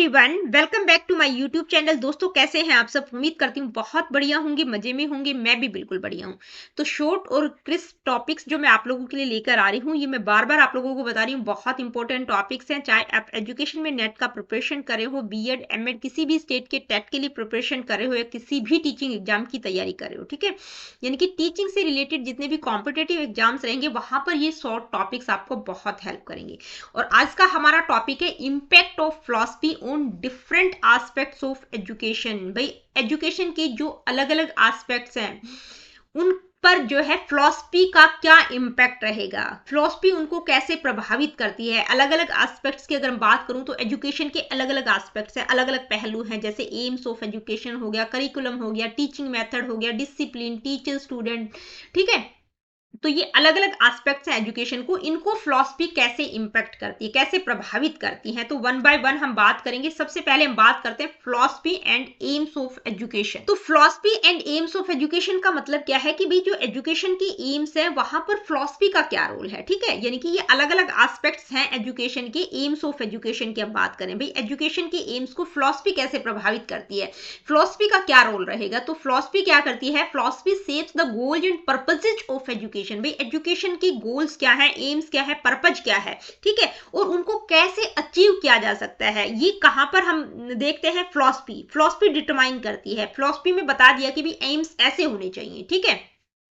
Everyone, welcome back to my YouTube channel. दोस्तों कैसे हैं आप सब? उम्मीद करती हूँ बहुत बढ़िया होंगे, मजे में होंगे। मैं भी बिल्कुल बढ़िया हूँ। तो शॉर्ट और क्रिस्प टॉपिक्स जो मैं आप लोगों के लिए लेकर आ रही हूँ, ये मैं बार बार आप लोगों को बता रही हूँ, बहुत इंपॉर्टेंट टॉपिक्स हैं। चाहे आप एजुकेशन में नेट का प्रिपरेशन करे हो, बीएड एमएड किसी भी स्टेट के टेट के लिए प्रिपरेशन करे हो, या किसी भी टीचिंग एग्जाम की तैयारी करे हो, ठीक है। यानी कि टीचिंग से रिलेटेड जितने भी कॉम्पिटेटिव एग्जाम्स रहेंगे, वहां पर ये शॉर्ट टॉपिक्स आपको बहुत हेल्प करेंगे। और आज का हमारा टॉपिक है impact of philosophy on different aspects of education. भाई एजुकेशन के जो अलग अलग एस्पेक्ट्स हैं उन पर जो है फिलॉसफी का क्या इम्पैक्ट रहेगा, फिलॉसफी उनको कैसे प्रभावित करती है। अलग अलग एस्पेक्ट्स की अगर मैं बात करूं तो एजुकेशन के अलग अलग एस्पेक्ट्स हैं, अलग अलग पहलू हैं। जैसे एम्स ऑफ एजुकेशन हो गया, करिकुलम हो गया, टीचिंग मेथड हो गया, डिसिप्लिन, टीचर स्टूडेंट, ठीक है। तो ये अलग अलग एस्पेक्ट्स हैं एजुकेशन को, इनको फिलॉसफी कैसे इंपैक्ट करती है, कैसे प्रभावित करती है, तो वन बाय वन हम बात करेंगे। सबसे पहले हम बात करते हैं philosophy and aims of education. तो philosophy and aims of education का मतलब क्या है कि भाई जो एजुकेशन की एम्स है वहां पर फिलॉसफी का क्या रोल है, ठीक है। यानी कि ये अलग अलग एस्पेक्ट्स हैं एजुकेशन के, एम्स ऑफ एजुकेशन की हम बात करें। भाई एजुकेशन की एम्स को फिलॉसफी कैसे प्रभावित करती है, फिलॉसफी का क्या रोल रहेगा। तो फिलॉसफी क्या करती है, philosophy shapes the goals and purposes of education. भाई एजुकेशन की गोल्स क्या है, एम्स क्या है, पर्पज क्या है, ठीक है, और उनको कैसे अचीव किया जा सकता है, ये कहां पर हम देखते हैं। फिलॉसफी डिटरमाइन करती है। फिलॉसफी में बता दिया कि भी एम्स ऐसे होने चाहिए, ठीक है।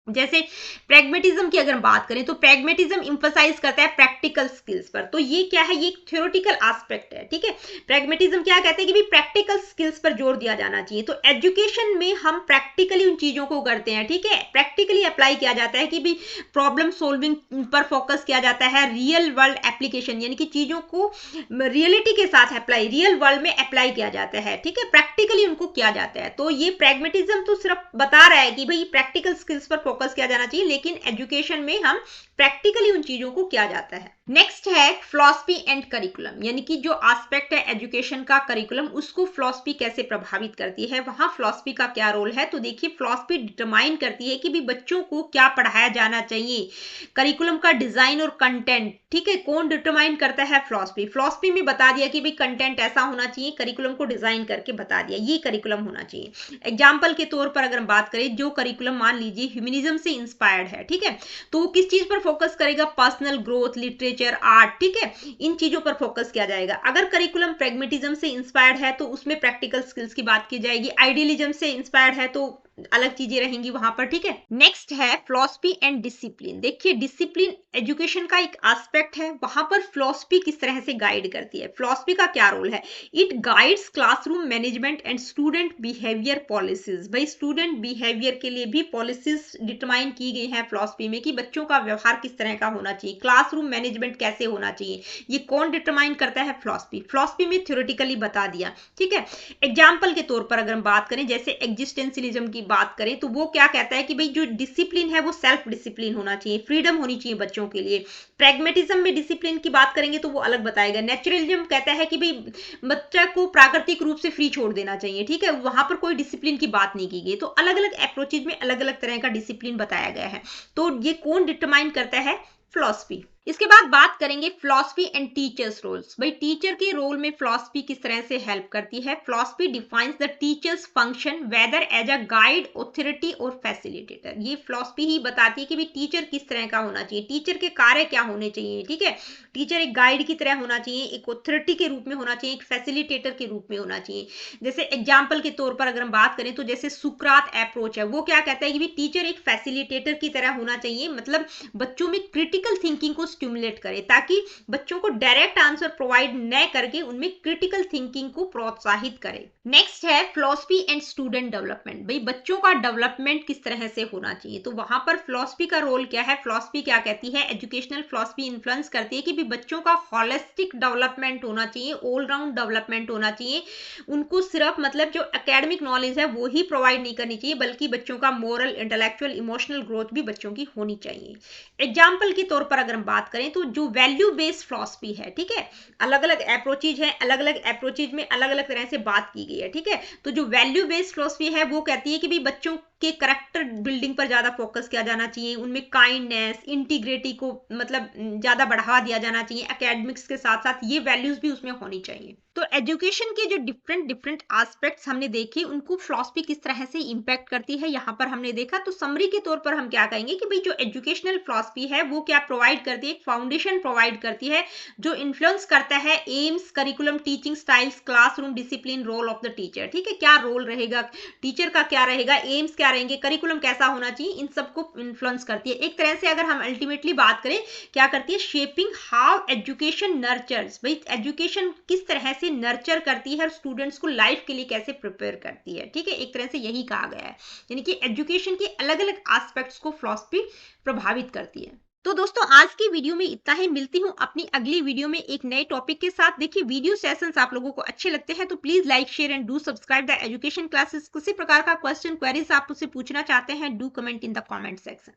जैसे प्रैग्मेटिज्म की अगर हम बात करें तो प्रैग्मेटिज्म इंफसाइज करता है प्रैक्टिकल स्किल्स पर। तो ये क्या है, ये एक थ्योरेटिकल एस्पेक्ट है, ठीक है। प्रैग्मेटिज्म क्या कहते हैं कि भी प्रैक्टिकल स्किल्स पर जोर दिया जाना चाहिए। तो एजुकेशन में हम प्रैक्टिकली उन चीजों को करते हैं, ठीक है। प्रैक्टिकली अप्लाई किया जाता है कि भी प्रॉब्लम सोल्विंग पर फोकस किया जाता है, रियल वर्ल्ड एप्लीकेशन, यानी कि चीजों को रियलिटी के साथ अप्लाई, रियल वर्ल्ड में अप्लाई किया जाता है, ठीक है। प्रैक्टिकली उनको किया जाता है। तो ये प्रैग्मेटिज्म तो सिर्फ बता रहा है कि भाई प्रैक्टिकल स्किल्स पर फोकस किया जाना चाहिए, लेकिन एजुकेशन में हम प्रैक्टिकली उन चीजों को किया जाता है। नेक्स्ट है फिलॉसफी एंड करिकुलम, यानी कि जो एस्पेक्ट है एजुकेशन का, करिकुलम, उसको फिलॉसफी कैसे प्रभावित करती है, वहां फिलॉसफी का क्या रोल है। तो देखिए फिलॉसफी डिटरमाइन करती है कि भी बच्चों को क्या पढ़ाया जाना चाहिए, करिकुलम का डिजाइन और कंटेंट, ठीक है। कौन डिटरमाइन करता है, फिलॉसफी में बता दिया कि भी कंटेंट ऐसा होना चाहिए, करिकुलम को डिजाइन करके बता दिया ये करिकुलम होना चाहिए। एग्जाम्पल के तौर पर अगर हम बात करें, जो करिकुलम मान लीजिए ह्यूमनिज्म से इंस्पायर्ड है, ठीक है, तो वो किस चीज पर फोकस करेगा, पर्सनल ग्रोथ, लिटरेचर, आर्ट, ठीक है, इन चीजों पर फोकस किया जाएगा। अगर करिकुलम प्रैग्मेटिज्म से इंस्पायर्ड है तो उसमें प्रैक्टिकल स्किल्स की बात की जाएगी। आइडियलिज्म से इंस्पायर्ड है तो अलग चीजें रहेंगी वहां पर, ठीक है। नेक्स्ट है फिलॉसफी एंड डिसिप्लिन। देखिए डिसिप्लिन एजुकेशन का एक एस्पेक्ट है, वहां पर फिलॉसफी किस तरह से गाइड करती है, फिलॉसफी का क्या रोल है। It guides classroom management and student behaviour policies. भाई स्टूडेंट बिहेवियर के लिए भी पॉलिसीज डिटरमाइन की गई है फिलॉसफी में कि बच्चों का व्यवहार किस तरह का होना चाहिए, क्लासरूम मैनेजमेंट कैसे होना चाहिए, ये कौन डिटरमाइन करता है, फिलॉसफी में थ्योरेटिकली बता दिया, ठीक है। एग्जाम्पल के तौर पर अगर हम बात करें, जैसे एग्जिस्टेंशियलिज्म की बात करें तो वो क्या कहता है कि भाई जो डिसिप्लिन है वो सेल्फ डिसिप्लिन होना चाहिए, फ्रीडम होनी चाहिए बच्चों के लिए। प्रैग्मेटिज्म में डिसिप्लिन की बात करेंगे तो वो अलग बताएगा। नेचुरलिज्म कहता है कि भाई बच्चा को प्राकृतिक रूप से फ्री छोड़ देना चाहिए, ठीक है, वहां पर कोई डिसिप्लिन की बात नहीं की गई। तो अलग अलग अप्रोचेज में अलग अलग तरह का डिसिप्लिन बताया गया है। तो ये कौन डिटरमाइन करता है, फिलॉसफी। इसके बाद बात करेंगे फिलॉसफी एंड टीचर्स रोल्स। भाई टीचर के रोल में फिलॉसफी किस तरह से हेल्प करती है। Philosophy defines the teacher's function whether as a guide, authority और फैसिलिटेटर। ये फिलॉसफी ही बताती है कि भाई टीचर किस तरह का होना चाहिए, टीचर के कार्य क्या होने चाहिए, ठीक है। टीचर एक गाइड की तरह होना चाहिए, एक ऑथोरिटी के रूप में होना चाहिए, एक फैसिलिटेटर के रूप में होना चाहिए। जैसे एग्जाम्पल के तौर पर अगर हम बात करें तो जैसे सुकरात अप्रोच है, वो क्या कहता है कि भाई टीचर एक फैसिलिटेटर की तरह होना चाहिए, मतलब बच्चों में क्रिटिकल थिंकिंग को स्टिमुलेट करे, ताकि बच्चों को डायरेक्ट आंसर प्रोवाइड न करके उनमें क्रिटिकल थिंकिंग को प्रोत्साहित करे। नेक्स्ट है फिलॉसफी एंड स्टूडेंट डेवलपमेंट। भाई बच्चों का डेवलपमेंट किस तरह से होना चाहिए, तो वहां पर फिलॉसफी का रोल क्या है। फिलॉसफी क्या कहती है, एजुकेशनल फिलॉसफी इन्फ्लुएंस करती है कि भी बच्चों का होलिस्टिक डेवलपमेंट होना चाहिए, ऑलराउंड डेवलपमेंट होना चाहिए। उनको सिर्फ मतलब जो एकेडमिक नॉलेज है वो ही प्रोवाइड नहीं करनी चाहिए, बल्कि बच्चों का मोरल, इंटेलेक्चुअल, इमोशनल ग्रोथ भी बच्चों की होनी चाहिए। एग्जाम्पल के तौर पर अगर हम बात करें तो जो वैल्यू बेस्ड फिलॉसफी है, ठीक है, अलग अलग अप्रोचेज है, अलग अलग अप्रोचेज में अलग अलग तरह से बात की गई है, ठीक है। तो जो वैल्यू बेस्ड फिलॉसफी है वो कहती है कि भी बच्चों के करेक्टर बिल्डिंग पर ज्यादा फोकस किया जाना चाहिए, उनमें काइंडनेस, इंटीग्रिटी को मतलब ज्यादा बढ़ावा दिया जाना चाहिए, एकेडमिक्स के साथ साथ ये वैल्यूज भी उसमें होनी चाहिए। तो एजुकेशन के जो डिफरेंट डिफरेंट एस्पेक्ट्स हमने देखे, उनको फिलॉसफी किस तरह से इंपैक्ट करती है यहाँ पर हमने देखा। तो समरी के तौर पर हम क्या कहेंगे कि भाई जो एजुकेशनल फिलॉसफी है वो क्या प्रोवाइड करती है, एक फाउंडेशन प्रोवाइड करती है जो इन्फ्लुएंस करता है aims, curriculum, teaching styles, classroom discipline, role of the teacher. ठीक है, क्या रोल रहेगा टीचर का, क्या रहेगा एम्स, क्या रहेंगे, करिकुलम कैसा होना चाहिए, इन सबको इन्फ्लुएंस करती है। एक तरह से अगर हम अल्टीमेटली बात करें, क्या करती है, शेपिंग हाउ एजुकेशन नर्चर्स, भाई एजुकेशन किस तरह से नर्चर करती है और स्टूडेंट्स को लाइफ के लिए कैसे प्रिपेयर करती है। ठीक है, एक तरह से यही कहा गया है, यानी कि एजुकेशन के अलग अलग एस्पेक्ट्स को फिलॉसफी प्रभावित करती है। तो दोस्तों आज की वीडियो में इतना ही, मिलती हूँ अपनी अगली वीडियो में एक नए टॉपिक के साथ। देखिए वीडियो सेशंस आप लोगों को अच्छे लगते हैं तो please like, share and do subscribe the education classes. किसी प्रकार का क्वेश्चन, क्वेरीज आप मुझसे पूछना चाहते हैं, do comment in the comment section.